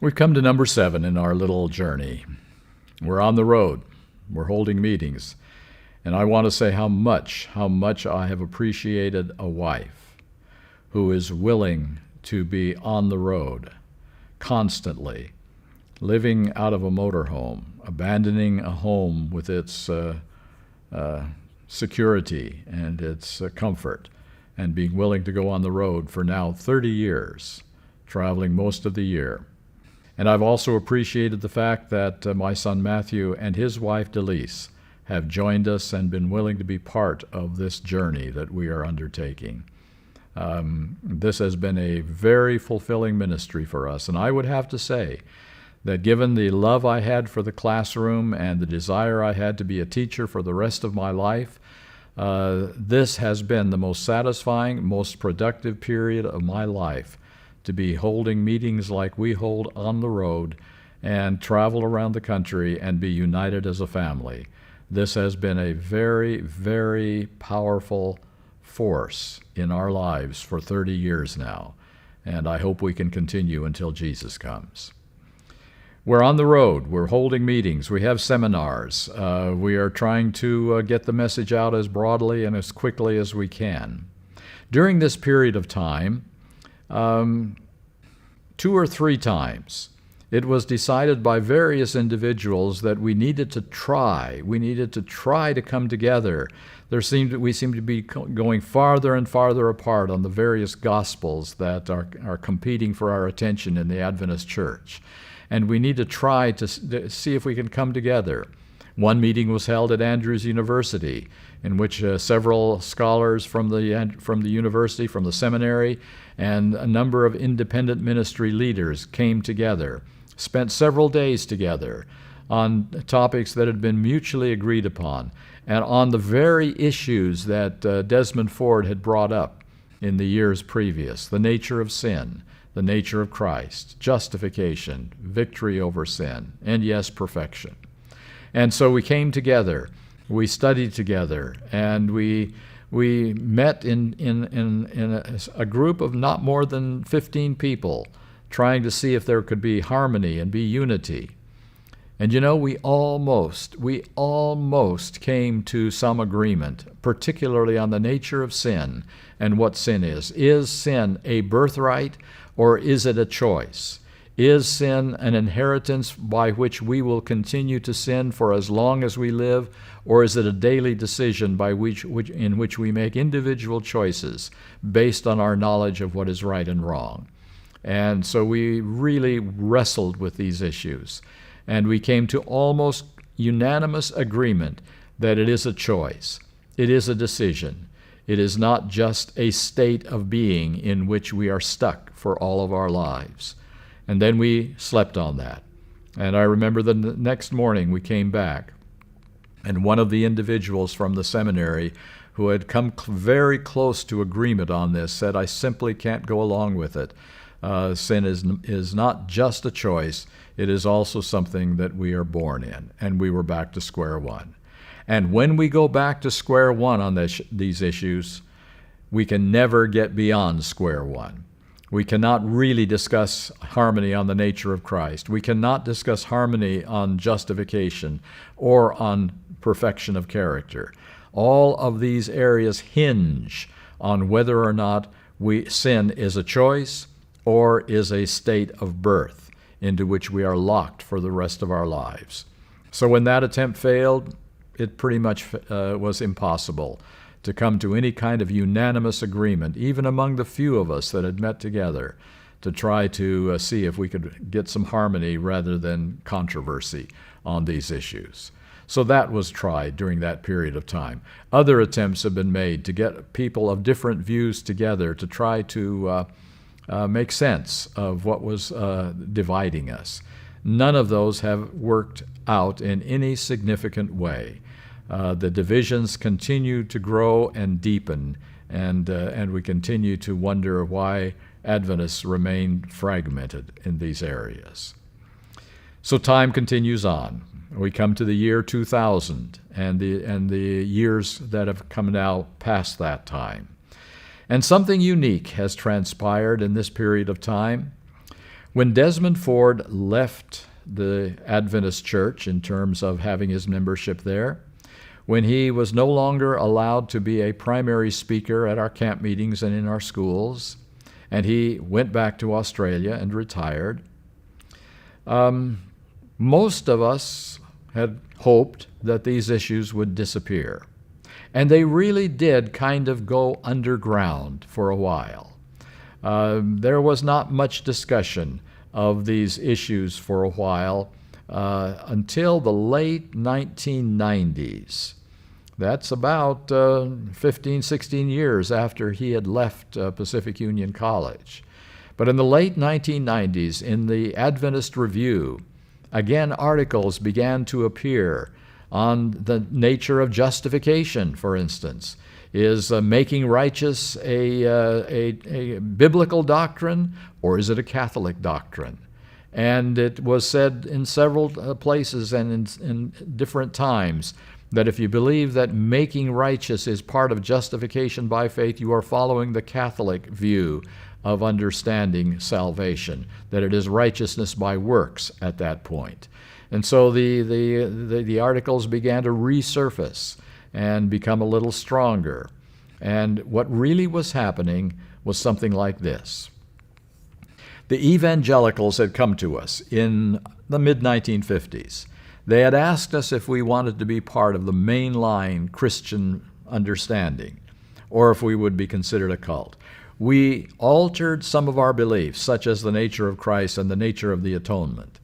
We've come to number 7 in our little journey. We're on the road. We're holding meetings. And I want to say how much I have appreciated a wife who is willing to be on the road constantly, living out of a motorhome, abandoning a home with its security and its comfort, and being willing to go on the road for now 30 years, traveling most of the year. And I've also appreciated the fact that my son Matthew and his wife Delise have joined us and been willing to be part of this journey that we are undertaking. This has been a very fulfilling ministry for us, and I would have to say that given the love I had for the classroom and the desire I had to be a teacher for the rest of my life, this has been the most satisfying, most productive period of my life, to be holding meetings like we hold on the road and travel around the country and be united as a family. This has been a very, very powerful force in our lives for 30 years now, and I hope we can continue until Jesus comes. We're on the road. We're holding meetings. We have seminars. We are trying to get the message out as broadly and as quickly as we can. During this period of time, 2 or 3 times, it was decided by various individuals that we needed to try to come together. We seem to be going farther and farther apart on the various gospels that are competing for our attention in the Adventist church. And we need to try to see if we can come together. One meeting was held at Andrews University, in which several scholars from the university, from the seminary, and a number of independent ministry leaders came together, spent several days together on topics that had been mutually agreed upon, and on the very issues that Desmond Ford had brought up in the years previous: the nature of sin, the nature of Christ, justification, victory over sin, and yes, perfection. And so we came together, we studied together, and we met in a group of not more than 15 people, trying to see if there could be harmony and be unity. And you know, we almost came to some agreement, particularly on the nature of sin and what sin is. Is sin a birthright, or is it a choice? Is sin an inheritance by which we will continue to sin for as long as we live, or is it a daily decision in which we make individual choices based on our knowledge of what is right and wrong? And so we really wrestled with these issues, and we came to almost unanimous agreement that it is a choice. It is a decision. It is not just a state of being in which we are stuck for all of our lives. And then we slept on that. And I remember the next morning we came back, and one of the individuals from the seminary who had come very close to agreement on this said, "I simply can't go along with it. Sin is not just a choice, it is also something that we are born in." And we were back to square one. And when we go back to square one on these issues, we can never get beyond square one. We cannot really discuss harmony on the nature of Christ. We cannot discuss harmony on justification or on perfection of character. All of these areas hinge on whether or not sin is a choice or is a state of birth into which we are locked for the rest of our lives. So when that attempt failed, it pretty much was impossible to come to any kind of unanimous agreement, even among the few of us that had met together, to try to see if we could get some harmony rather than controversy on these issues. So that was tried during that period of time. Other attempts have been made to get people of different views together to try to make sense of what was dividing us. None of those have worked out in any significant way. The divisions continue to grow and deepen, and we continue to wonder why Adventists remain fragmented in these areas. So time continues on. We come to the year 2000 and the years that have come now past that time. And something unique has transpired in this period of time. When Desmond Ford left the Adventist Church in terms of having his membership there, when he was no longer allowed to be a primary speaker at our camp meetings and in our schools, and he went back to Australia and retired, most of us had hoped that these issues would disappear. And they really did kind of go underground for a while. There was not much discussion of these issues for a while until the late 1990s. That's about 15, 16 years after he had left Pacific Union College. But in the late 1990s, in the Adventist Review, again, articles began to appear on the nature of justification, for instance. Is making righteous a biblical doctrine, or is it a Catholic doctrine? And it was said in several places and in different times that if you believe that making righteous is part of justification by faith, you are following the Catholic view of understanding salvation, that it is righteousness by works at that point. And so the articles began to resurface and become a little stronger. And what really was happening was something like this. The evangelicals had come to us in the mid-1950s. They had asked us if we wanted to be part of the mainline Christian understanding, or if we would be considered a cult. We altered some of our beliefs, such as the nature of Christ and the nature of the atonement.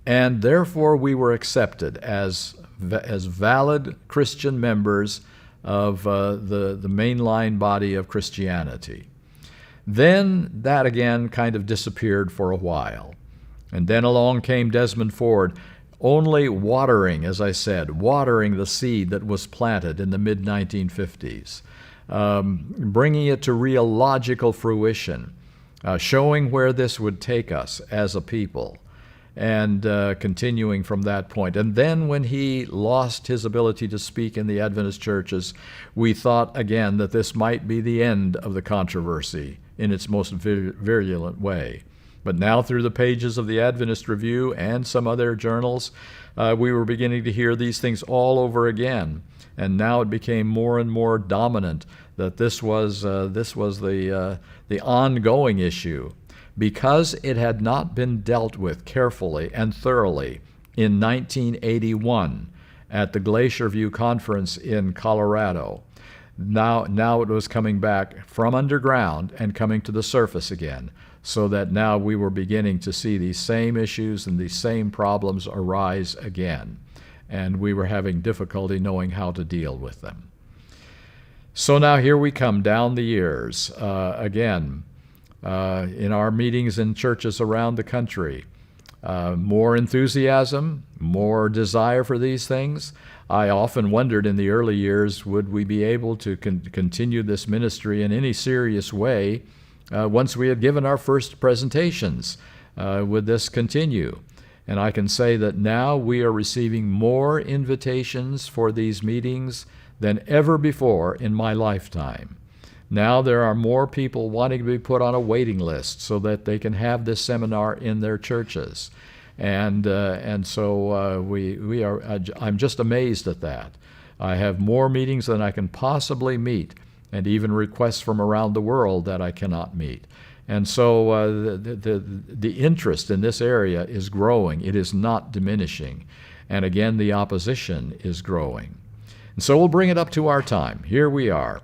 And therefore we were accepted as valid Christian members of the mainline body of Christianity. Then that again kind of disappeared for a while. And then along came Desmond Ford, only watering, as I said, watering the seed that was planted in the mid-1950s, bringing it to real logical fruition, showing where this would take us as a people, and continuing from that point. And then when he lost his ability to speak in the Adventist churches, we thought again that this might be the end of the controversy in its most virulent way. But now through the pages of the Adventist Review and some other journals, we were beginning to hear these things all over again. And now it became more and more dominant that this was the ongoing issue, because it had not been dealt with carefully and thoroughly in 1981 at the Glacier View Conference in Colorado. Now it was coming back from underground and coming to the surface again, so that now we were beginning to see these same issues and these same problems arise again, and we were having difficulty knowing how to deal with them. So now here we come down the years again. In our meetings in churches around the country, more enthusiasm, more desire for these things. I often wondered in the early years, would we be able to continue this ministry in any serious way once we had given our first presentations? Would this continue? And I can say that now we are receiving more invitations for these meetings than ever before in my lifetime. Now there are more people wanting to be put on a waiting list so that they can have this seminar in their churches. And so we are. I'm just amazed at that. I have more meetings than I can possibly meet, and even requests from around the world that I cannot meet. And so the interest in this area is growing. It is not diminishing. And again, the opposition is growing. And so we'll bring it up to our time. Here we are.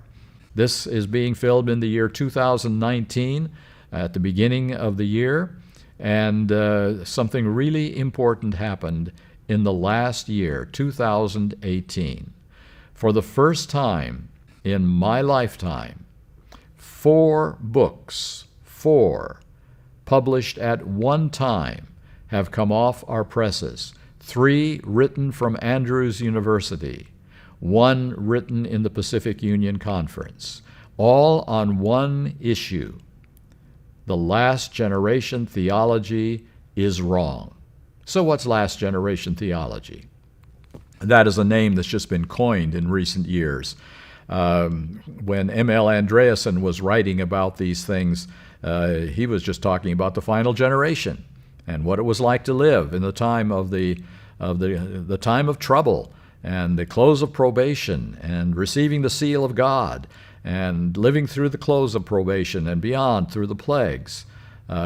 This is being filmed in the year 2019, at the beginning of the year, and something really important happened in the last year, 2018. For the first time in my lifetime, 4 books, published at one time, have come off our presses. 3 written from Andrews University, 1 written in the Pacific Union Conference, all on one issue. The last generation theology is wrong. So what's last generation theology? That is a name that's just been coined in recent years. When M.L. Andreasen was writing about these things, he was just talking about the final generation and what it was like to live in the time of the time of trouble and the close of probation and receiving the seal of God and living through the close of probation and beyond through the plagues.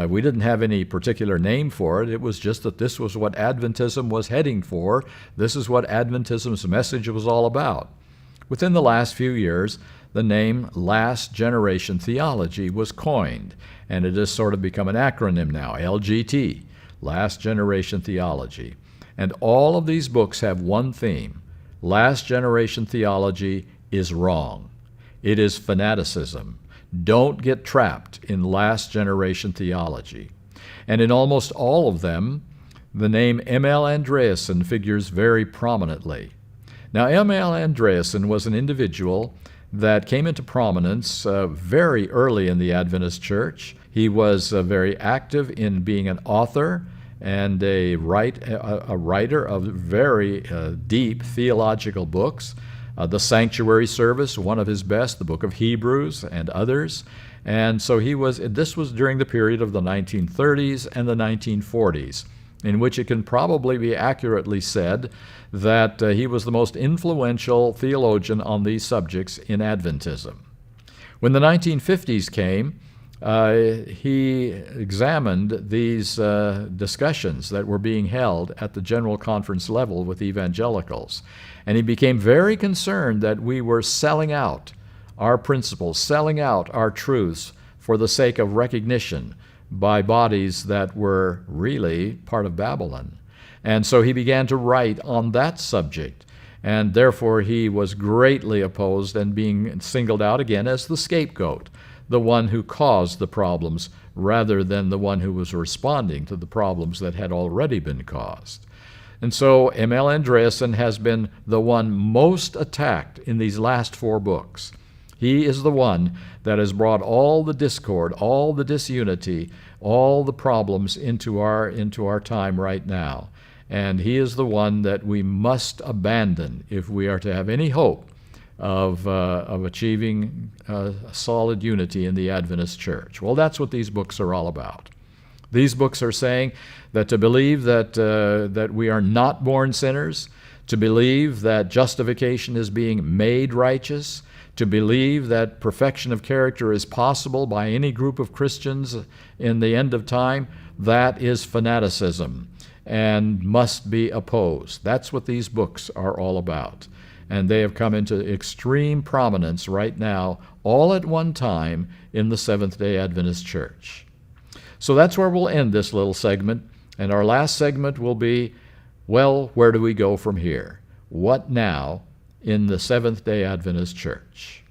We didn't have any particular name for it. It was just that this was what Adventism was heading for. This is what Adventism's message was all about. Within the last few years, the name Last Generation Theology was coined, and it has sort of become an acronym now, LGT, Last Generation Theology. And all of these books have one theme: Last Generation Theology is wrong. It is fanaticism. Don't get trapped in last generation theology. And in almost all of them, the name M.L. Andreasen figures very prominently. Now, M.L. Andreasen was an individual that came into prominence very early in the Adventist Church. He was very active in being an author and a writer of very deep theological books. The Sanctuary Service, one of his best, the Book of Hebrews, and others. And so this was during the period of the 1930s and the 1940s, in which it can probably be accurately said that he was the most influential theologian on these subjects in Adventism. When the 1950s came, he examined these discussions that were being held at the general conference level with evangelicals. And he became very concerned that we were selling out our principles, selling out our truths for the sake of recognition by bodies that were really part of Babylon. And so he began to write on that subject. And therefore he was greatly opposed and being singled out again as the scapegoat, the one who caused the problems rather than the one who was responding to the problems that had already been caused. And so M.L. Andreasen has been the one most attacked in these last 4 books. He is the one that has brought all the discord, all the disunity, all the problems into our time right now. And he is the one that we must abandon if we are to have any hope of achieving solid unity in the Adventist Church. Well, that's what these books are all about. These books are saying that to believe that we are not born sinners, to believe that justification is being made righteous, to believe that perfection of character is possible by any group of Christians in the end of time, that is fanaticism and must be opposed. That's what these books are all about. And they have come into extreme prominence right now, all at one time in the Seventh-day Adventist Church. So that's where we'll end this little segment. And our last segment will be, well, where do we go from here? What now in the Seventh-day Adventist Church?